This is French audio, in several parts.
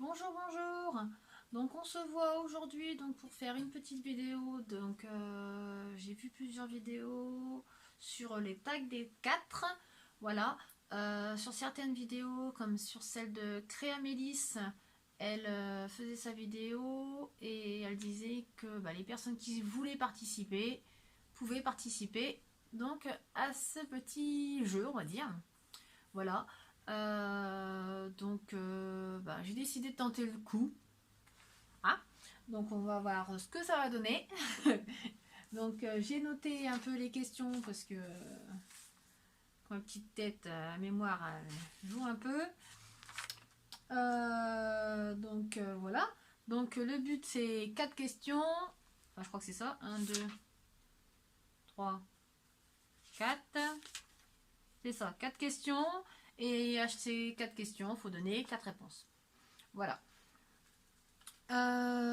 Bonjour, bonjour. Donc on se voit aujourd'hui donc pour faire une petite vidéo. Donc j'ai vu plusieurs vidéos sur les tags des 4. Voilà. Sur certaines vidéos, comme sur celle de Créamélis, elle faisait sa vidéo et elle disait que les personnes qui voulaient participer pouvaient participer donc à ce petit jeu, on va dire. Voilà. J'ai décidé de tenter le coup. Ah, donc on va voir ce que ça va donner. J'ai noté un peu les questions parce que ma petite tête à mémoire joue un peu. Voilà. Donc le but c'est 4 questions. Enfin, je crois que c'est ça. Un, 2, 3, 4. C'est ça, 4 questions. Et à ces 4 questions, il faut donner 4 réponses. Voilà.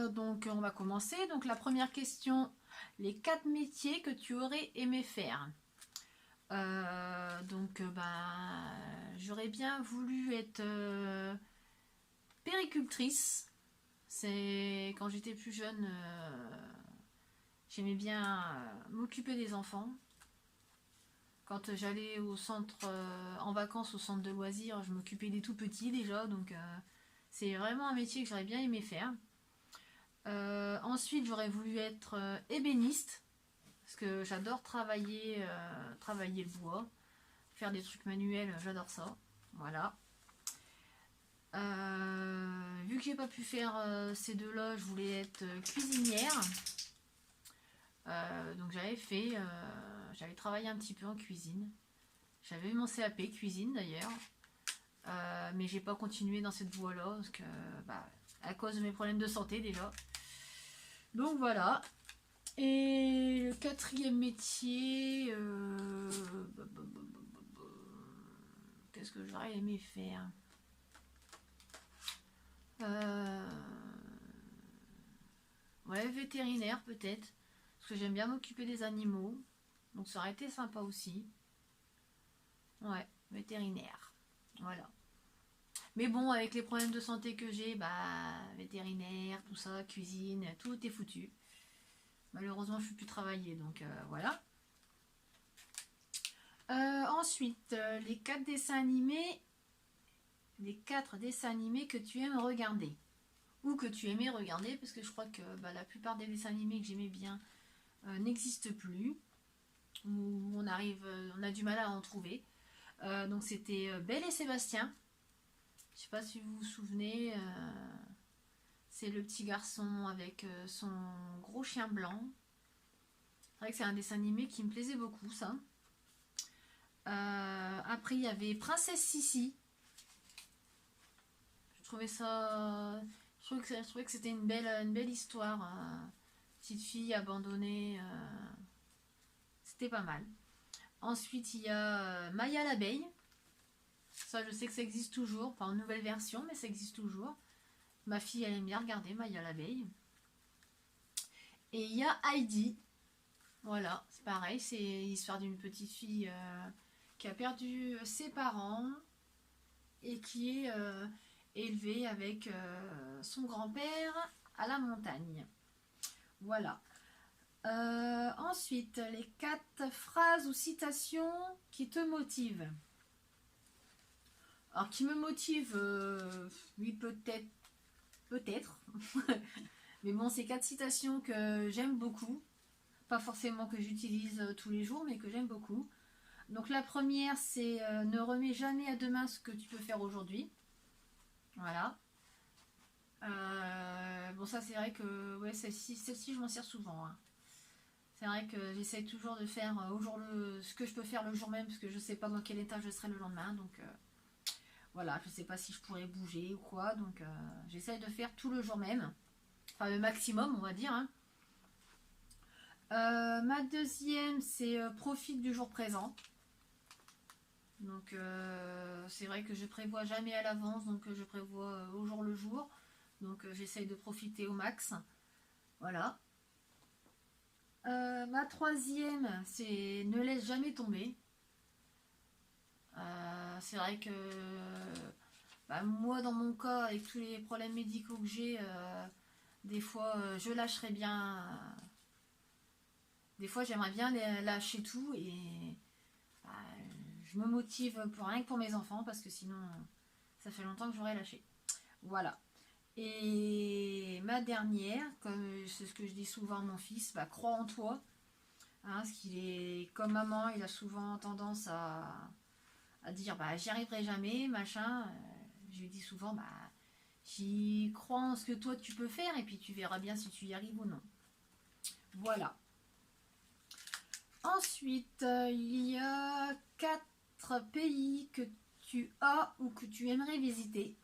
Donc on va commencer. Donc la première question, les 4 métiers que tu aurais aimé faire. J'aurais bien voulu être péricultrice. C'est quand j'étais plus jeune, j'aimais bien m'occuper des enfants. Quand j'allais au centre en vacances au centre de loisirs, je m'occupais des tout petits déjà, donc c'est vraiment un métier que j'aurais bien aimé faire. Ensuite, j'aurais voulu être ébéniste, parce que j'adore travailler le bois, faire des trucs manuels, j'adore ça. Voilà. Vu que j'ai pas pu faire ces deux-là, je voulais être cuisinière. Donc j'avais travaillé un petit peu en cuisine. J'avais eu mon CAP cuisine d'ailleurs. Mais j'ai pas continué dans cette voie-là, parce que, à cause de mes problèmes de santé déjà. Donc voilà. Et le quatrième métier, qu'est-ce que j'aurais aimé faire? Euh, ouais, vétérinaire peut-être, parce que j'aime bien m'occuper des animaux, donc ça aurait été sympa aussi. Ouais, vétérinaire, voilà. Mais bon, avec les problèmes de santé que j'ai, vétérinaire, tout ça, cuisine, tout est foutu. Malheureusement, je ne peux plus travailler, donc voilà. Ensuite, les 4 dessins animés que tu aimes regarder. Ou que tu aimais regarder, parce que je crois que la plupart des dessins animés que j'aimais bien n'existent plus. Ou on a du mal à en trouver. Donc c'était Belle et Sébastien. Je sais pas si vous vous souvenez. C'est le petit garçon avec son gros chien blanc. C'est vrai que c'est un dessin animé qui me plaisait beaucoup, ça. Après, il y avait Princesse Sissi. Je trouvais ça. Je trouvais que c'était une belle histoire. Petite fille abandonnée. C'était pas mal. Ensuite, il y a Maya l'abeille. Ça, je sais que ça existe toujours. Enfin, en nouvelle version, mais ça existe toujours. Ma fille, elle aime bien regarder Maya l'abeille. Et il y a Heidi. Voilà, c'est pareil. C'est l'histoire d'une petite fille qui a perdu ses parents et qui est élevée avec son grand-père à la montagne. Voilà. Ensuite, les 4 phrases ou citations qui te motivent. Alors, qui me motive, oui, peut-être, peut-être. Mais bon, c'est 4 citations que j'aime beaucoup. Pas forcément que j'utilise tous les jours, mais que j'aime beaucoup. Donc, la première, c'est ne remets jamais à demain ce que tu peux faire aujourd'hui. Voilà. Bon, ça, c'est vrai que ouais, celle-ci, je m'en sers souvent, hein. C'est vrai que j'essaye toujours de faire ce que je peux faire le jour même, parce que je sais pas dans quel état je serai le lendemain. Donc voilà, je sais pas si je pourrais bouger ou quoi. Donc j'essaye de faire tout le jour même. Enfin, le maximum, on va dire, hein. Ma deuxième, c'est profite du jour présent. Donc c'est vrai que je prévois jamais à l'avance, donc je prévois au jour le jour. Donc j'essaye de profiter au max. Voilà. Ma troisième, c'est ne laisse jamais tomber. C'est vrai que bah, moi dans mon cas, avec tous les problèmes médicaux que j'ai, des fois je lâcherais bien. Des fois j'aimerais bien lâcher tout et bah, je me motive pour rien que pour mes enfants parce que sinon ça fait longtemps que j'aurais lâché. Voilà. Et ma dernière, comme c'est ce que je dis souvent à mon fils, bah, crois en toi. Hein, parce qu'il est comme maman, il a souvent tendance à dire bah j'y arriverai jamais, machin. Je lui dis souvent bah j'y crois en ce que toi tu peux faire et puis tu verras bien si tu y arrives ou non. Voilà. Ensuite, il y a 4 pays que tu as ou que tu aimerais visiter.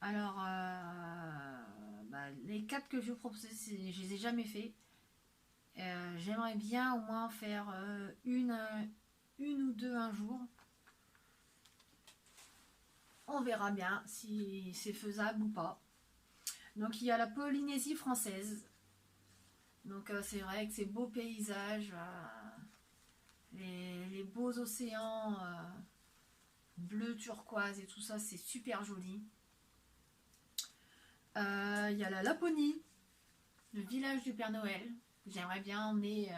Alors, bah, les 4 que je vous propose, je les ai jamais fait. J'aimerais bien au moins faire une ou deux un jour. On verra bien si c'est faisable ou pas. Donc il y a la Polynésie française. Donc c'est vrai que ces beaux paysages, les beaux océans bleu turquoise et tout ça, c'est super joli. Il y a la Laponie, le village du Père Noël. J'aimerais bien emmener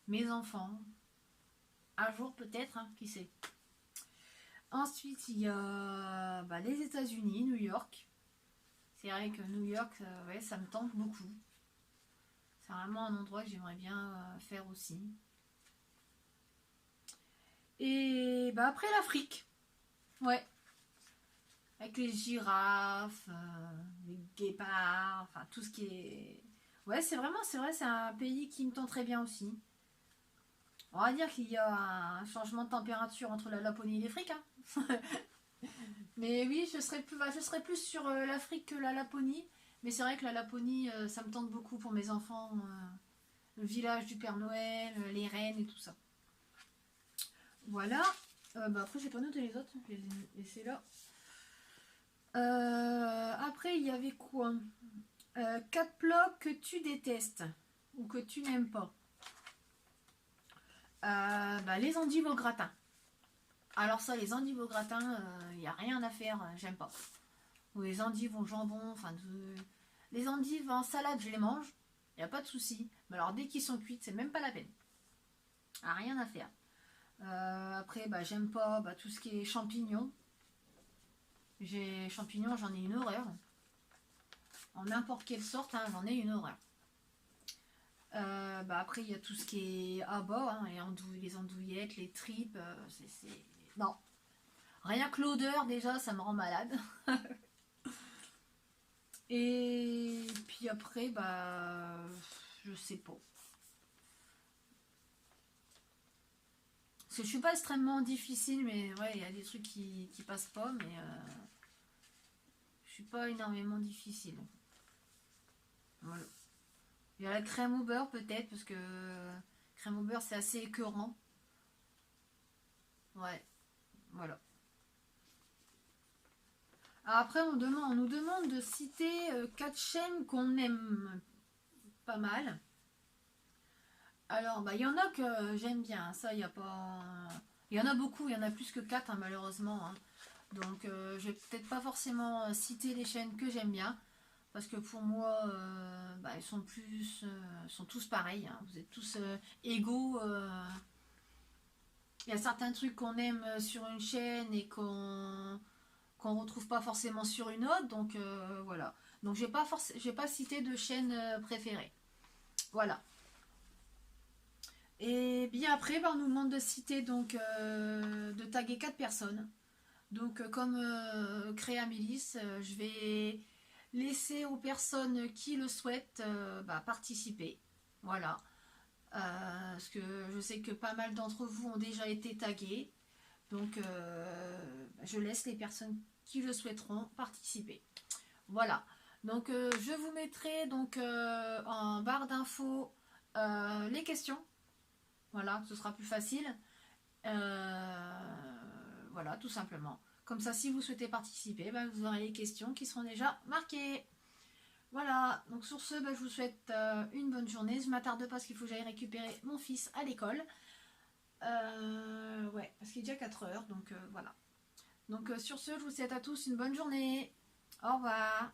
mes enfants. Un jour peut-être, hein, qui sait. Ensuite, il y a bah, les États-Unis, New York. C'est vrai que New York, ouais, ça me tente beaucoup. C'est vraiment un endroit que j'aimerais bien faire aussi. Et bah, après l'Afrique. Ouais. Avec les girafes, les guépards, enfin tout ce qui est. Ouais, c'est vrai, c'est un pays qui me tenterait bien aussi. On va dire qu'il y a un changement de température entre la Laponie et l'Afrique. Hein. Mais oui, je serais plus sur l'Afrique que la Laponie. Mais c'est vrai que la Laponie, ça me tente beaucoup pour mes enfants. Le village du Père Noël, les rennes et tout ça. Voilà. Bah après, j'ai pas noté les autres. Je les ai laissés là. Après, il y avait quoi 4 plats que tu détestes ou que tu n'aimes pas. Bah, les endives au gratin. Alors ça, les endives au gratin, il n'y a rien à faire, j'aime pas. Ou les endives au jambon, enfin... Les endives en salade, je les mange, il n'y a pas de souci. Mais alors dès qu'ils sont cuites, c'est même pas la peine. Ah, rien à faire. Après, bah, j'aime pas bah, tout ce qui est champignons. Champignons, j'en ai une horreur. En n'importe quelle sorte, hein, j'en ai une horreur. Bah après, il y a tout ce qui est bas, hein, les andouillettes, les tripes. Non. Rien que l'odeur, déjà, ça me rend malade. Et puis après, bah, je sais pas. Parce que je suis pas extrêmement difficile, mais ouais, il y a des trucs qui passent pas, mais je suis pas énormément difficile. Voilà. Il y a la crème au beurre peut-être, parce que crème au beurre c'est assez écœurant. Ouais, voilà. Alors après, on nous demande de citer 4 chaînes qu'on aime pas mal. Alors, bah, il y en a que j'aime bien, ça, il y a pas... Il y en a beaucoup, il y en a plus que 4 hein, malheureusement. Hein. Donc, je vais peut-être pas forcément citer les chaînes que j'aime bien, parce que pour moi, bah, ils sont tous pareils. Hein. Vous êtes tous égaux. Il y a certains trucs qu'on aime sur une chaîne et qu'on retrouve pas forcément sur une autre, donc voilà. Donc, j'ai pas cité de chaîne préférée. Voilà. Et bien après, bah, on nous demande de citer donc de taguer 4 personnes. Donc comme Créa Milice, je vais laisser aux personnes qui le souhaitent bah, participer. Voilà. Parce que je sais que pas mal d'entre vous ont déjà été tagués. Donc je laisse les personnes qui le souhaiteront participer. Voilà. Donc je vous mettrai donc en barre d'infos les questions. Voilà, ce sera plus facile. Voilà, tout simplement. Comme ça, si vous souhaitez participer, ben, vous aurez les questions qui seront déjà marquées. Voilà, donc sur ce, ben, je vous souhaite une bonne journée. Je ne m'attarde pas parce qu'il faut que j'aille récupérer mon fils à l'école. Ouais, parce qu'il est déjà 4 heures, donc voilà. Donc sur ce, je vous souhaite à tous une bonne journée. Au revoir.